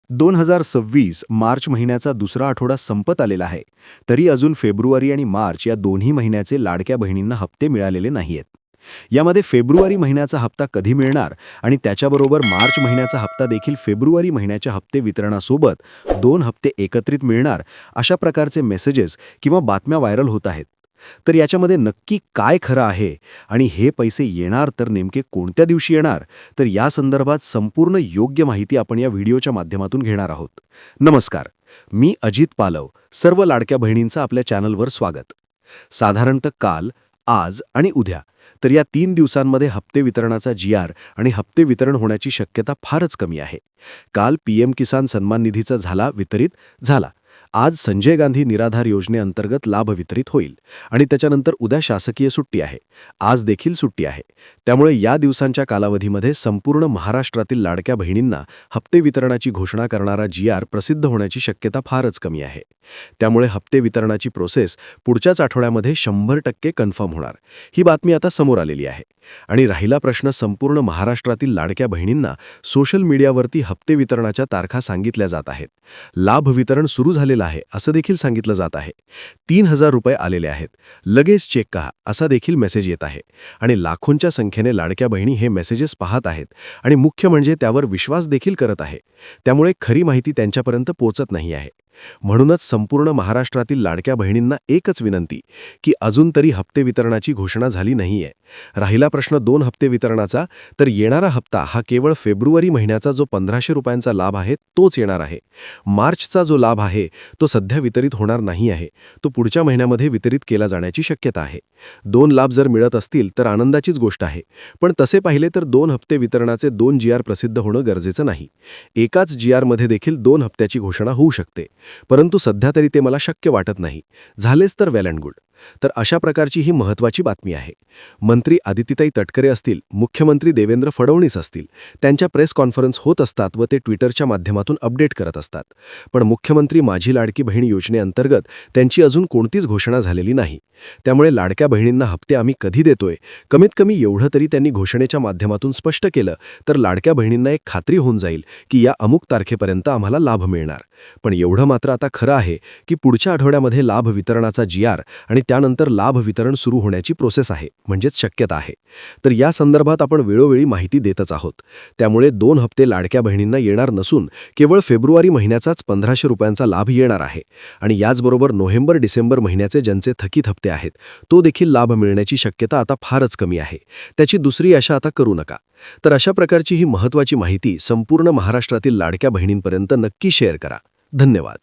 2026 मार्च महिन्याचा दुसरा आठवडा संपत आलेला आहे, तरी अजून फेब्रुवारी आणि मार्च या दोन्ही महिन्याचे लाडक्या बहिणींना हप्ते मिळालेले नाहीयेत. यामध्ये फेब्रुवारी महिन्याचा हप्ता कधी मिळणार आणि त्याच्याबरोबर मार्च महिन्याचा हप्ता देखील फेब्रुवारी महिन्याच्या हप्ते वितरणासोबत 2 हप्ते एकत्रित मिळणार, अशा प्रकारचे मेसेजेस किंवा बातम्या व्हायरल होत आहेत. तर याच्यामध्ये नक्की काय खरं आहे आणि हे पैसे येणार तर नेमके कोणत्या दिवशी येणार, तर या संदर्भात संपूर्ण योग्य माहिती आपण या व्हिडिओच्या माध्यमातून घेणार आहोत. नमस्कार, मी अजित पालव. सर्व लाडक्या बहिणींचं आपल्या चॅनलवर स्वागत. साधारणतः काल, आज आणि उद्या, तर या 3 दिवसांमध्ये हप्ते वितरणाचा GR आणि हप्ते वितरण होण्याची शक्यता फारच कमी आहे. काल PM किसान सन्मान निधीचा झाला. आज संजय गांधी निराधार योजनेअंतर्गत लाभ वितरित होईल आणि त्याच्यानंतर उद्या शासकीय सुट्टी आहे. आज देखील सुट्टी आहे. त्यामुळे या दिवसांच्या कालावधीमध्ये संपूर्ण महाराष्ट्रातील लाडक्या बहिणींना हप्ते वितरणाची घोषणा करणारा GR प्रसिद्ध होण्याची शक्यता फारच कमी आहे. त्यामुळे हप्ते वितरणाची प्रोसेस पुढच्याच आठवड्यामध्ये 100% कन्फर्म होणार, ही बातमी आता समोर आलेली आहे. आणि राहिला प्रश्न संपूर्ण महाराष्ट्रातील लाडक्या बहिणींना सोशल मीडियावरती हप्ते वितरणाच्या तारखा सांगितल्या जात आहेत. लाभ वितरण सुरू झालेलं आहे असं देखील सांगितलं जात आहे. 3000 रुपये आलेले आहेत, लगेच चेक करा असा देखील मेसेज येत आहे. आणि लाखोंच्या संख्येने लाडक्या बहिणी हे मेसेजेस पाहत आहेत आणि मुख्य म्हणजे त्यावर विश्वास देखील करत आहे. त्यामुळे खरी माहिती त्यांच्यापर्यंत पोहोचत नाही आहे. म्हणूनच संपूर्ण महाराष्ट्रातील लाडक्या बहिणींना एकच विनंती की अजून तरी हप्ते वितरणाची घोषणा झाली नाहीये. राहिला प्रश्न 2 हप्ते वितरणाचा, तर येणारा हप्ता हा केवळ फेब्रुवारी महिन्याचा जो 1500 रुपयांचा लाभ आहे तोच येणार आहे. मार्चचा जो लाभ आहे तो सध्या वितरित होणार नाही आहे, तो पुढच्या महिन्यामध्ये वितरित केला जाण्याची शक्यता आहे. 2 लाभ जर मिळत असतील तर आनंदाचीच गोष्ट आहे, पण तसे पाहिले तर 2 हप्ते वितरणाचे 2 GR प्रसिद्ध होणं गरजेचं नाही. एकाच GR मध्ये देखील 2 हप्त्याची घोषणा होऊ शकते, परंतु सध्या तरी ते मला शक्य वाटत नाही. झालेच तर वेल अँड गुड. तर अशा प्रकारची ही महत्त्वाची बातमी आहे. मंत्री आदितीताई तटकरे असतील, मुख्यमंत्री देवेंद्र फडणवीस असतील, त्यांच्या प्रेस कॉन्फरन्स होत असतात व ते ट्विटरच्या माध्यमातून अपडेट करत असतात. पण मुख्यमंत्री माझी लाडकी बहीण योजनेअंतर्गत त्यांची अजून कोणतीच घोषणा झालेली नाही. त्यामुळे लाडक्या बहिणींना हप्ते आम्ही कधी देतोय, कमीत कमी एवढं तरी त्यांनी घोषणेच्या माध्यमातून स्पष्ट केलं तर लाडक्या बहिणींना एक खात्री होऊन जाईल की या अमुक तारखेपर्यंत आम्हाला लाभ मिळणार. पण एवढं मात्र आता खरं आहे की पुढच्या आठवड्यामध्ये लाभ वितरणाचा GR आणि त्यानंतर लाभ वितरण सुरू होण्याची प्रोसेस आहे, म्हणजेच शक्यता आहे. तर या संदर्भात आपण वेळोवेळी माहिती देतच आहोत. त्यामुळे 2 हप्ते लाडक्या बहिणींना येणार नसून केवळ फेब्रुवारी महिन्याचाच 1500 रुपयांचा लाभ येणार आहे. आणि याचबरोबर नोव्हेंबर-डिसेंबर महिन्याचे ज्यांचे थकीत हप्ते आहेत तो देखील लाभ मिळण्याची शक्यता आता फारच कमी आहे. त्याची दुसरी आशा आता करू नका. तर अशा प्रकारची ही महत्त्वाची माहिती संपूर्ण महाराष्ट्रातील लाडक्या बहिणींपर्यंत नक्की शेअर करा. धन्यवाद.